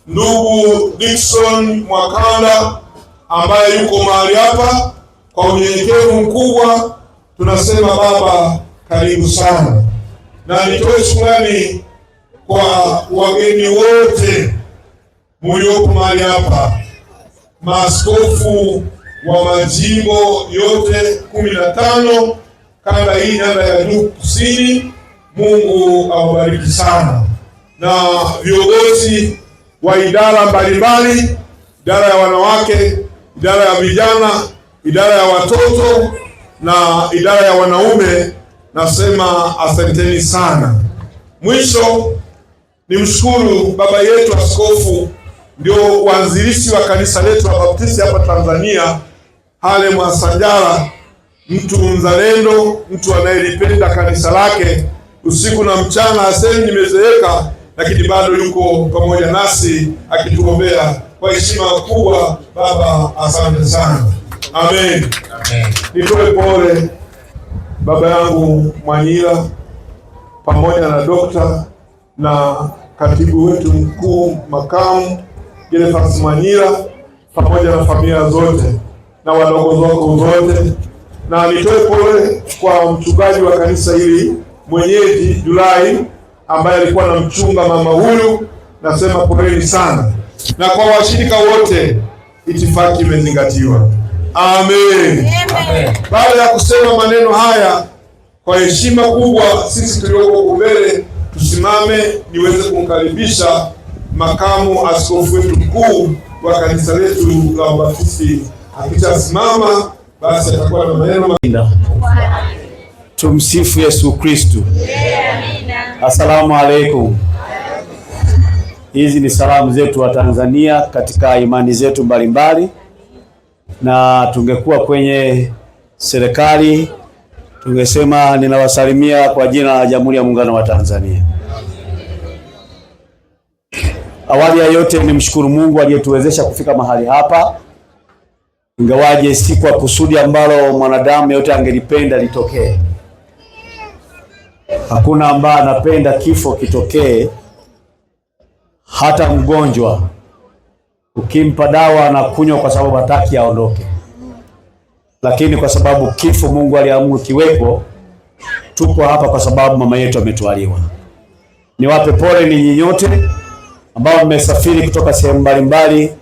Ndugu Dickson Mwakanda ambaye yuko mahali hapa, kwa unyenyekevu mkubwa tunasema baba, karibu sana. Na nitoe shukrani kwa wageni wote mliopo mahali hapa, maaskofu wa majimbo yote 15 kanda hii nyanda ya juu kusini. Mungu awabariki sana, na viongozi wa idara mbalimbali, idara ya wanawake, idara ya vijana, idara ya watoto na idara ya wanaume, nasema asanteni sana. Mwisho nimshukuru baba yetu askofu, ndio waanzilishi wa kanisa letu la Baptisti hapa Tanzania, Hale Mwasanjala, mtu mzalendo, mtu anayelipenda kanisa lake usiku na mchana. Asemi nimezeeka, lakini bado yuko pamoja nasi akituombea. Kwa heshima kubwa baba, asante sana. Amen. Amen. Nitoe pole baba yangu Mwanyila pamoja na dokta na katibu wetu mkuu makamu Gervas Mwanyila pamoja na familia zote na wadogo zako zote, na nitoe pole kwa mchungaji wa kanisa hili mwenyeji Julai ambaye alikuwa na mchunga mama huyu, nasema poleni sana, na kwa washirika wote itifaki imezingatiwa. Amen. Amen. Baada ya kusema maneno haya, kwa heshima kubwa, sisi tulioko mbele tusimame niweze kumkaribisha makamu askofu wetu mkuu wa kanisa letu la Baptisti. Akishasimama basi atakuwa na maneno. Tumsifu Yesu Kristu. Asalamu alaikum. Hizi ni salamu zetu wa Tanzania katika imani zetu mbalimbali, na tungekuwa kwenye serikali tungesema ninawasalimia kwa jina la Jamhuri ya Muungano wa Tanzania. Awali ya yote nimshukuru Mungu aliyetuwezesha kufika mahali hapa, ingawaje si kwa kusudi ambalo mwanadamu yote angelipenda litokee. Hakuna ambaye anapenda kifo kitokee. Hata mgonjwa ukimpa dawa na kunywa kwa sababu hataki aondoke, lakini kwa sababu kifo Mungu aliamuru kiwepo, tuko hapa kwa sababu mama yetu ametwaliwa. Niwape pole ninyi nyote ambao mmesafiri kutoka sehemu mbalimbali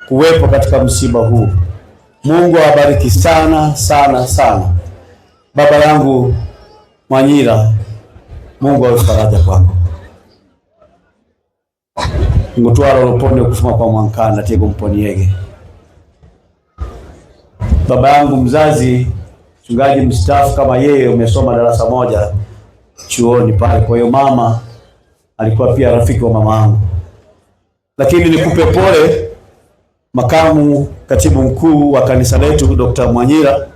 kuwepo katika msiba huu. Mungu awabariki sana sana sana. Baba yangu Mwanyila, Mungu awe faraja kwako. Ngutwara lopone kufuma kwa Mwankanda tego mponiege. Baba yangu mzazi, mchungaji mstaafu kama yeye, umesoma darasa moja chuoni pale. Kwa hiyo mama alikuwa pia rafiki wa mama yangu. Lakini nikupe pole makamu katibu mkuu wa kanisa letu Dr. Mwanyila.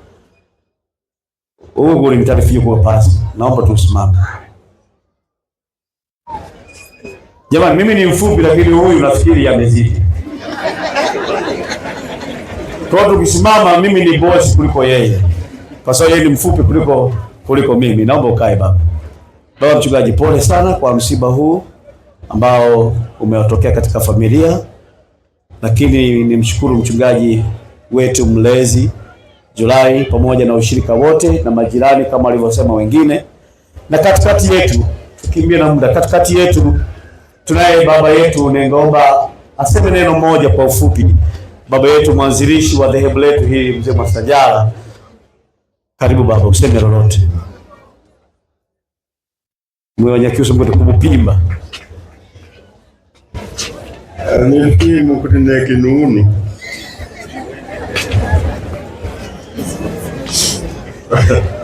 Ugu ni mtarifu yuko pasi. Naomba tusimame. Jamani, mimi ni mfupi lakini huyu nafikiri amezidi. Kwa tukisimama mimi ni boss kuliko yeye, kwa sababu yeye ni mfupi kuliko mimi. Naomba ukae baba. Baba mchungaji, pole sana kwa msiba huu ambao umetokea katika familia, lakini nimshukuru mchungaji wetu mlezi Julai pamoja na ushirika wote na majirani kama walivyosema wengine. Na katikati yetu, tukimbie na muda, katikati yetu tunaye baba yetu, ningeomba aseme neno moja kwa ufupi. Baba yetu mwanzilishi wa dhehebu letu hili, mzee Mwasanjala. Karibu baba, useme lolote. Mwanyakyuso mkote kumupimba. Nifimu kutinde kinunu.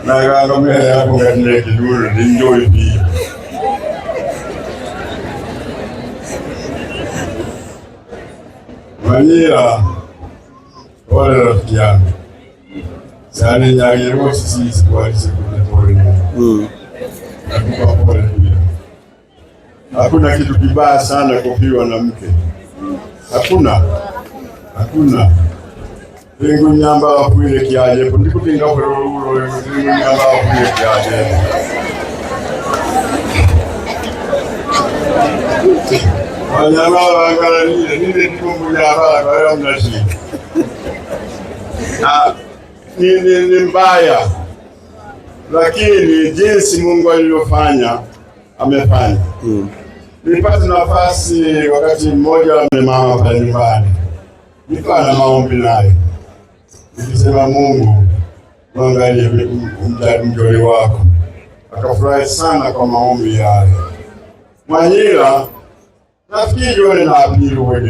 Nagangamia yako kutinde kinunu, enjoy pia. Mwanyila, ole rafiki yangu. Sani nyagiro sisi kwa sikune pole. Nakupa pole pia. Hakuna kitu kibaya sana kufiwa na mke. Hakuna. Pingu nyamba wapuile kiaje, pundiku pinga pululu, pingu nyamba wapuile kiaje. Wanyama wangala nile tikumbu nyamba kwa ya mnashi. Ni mbaya, lakini jinsi Mungu alivyofanya amefanya. Nilipata nafasi wakati mmoja mama pale nyumbani, nilikuwa na maombi naye, nikisema Mungu mwangalie mjoli wako. Akafurahi sana kwa maombi yale. Mwanyila nafikiri wewe na apiru wewe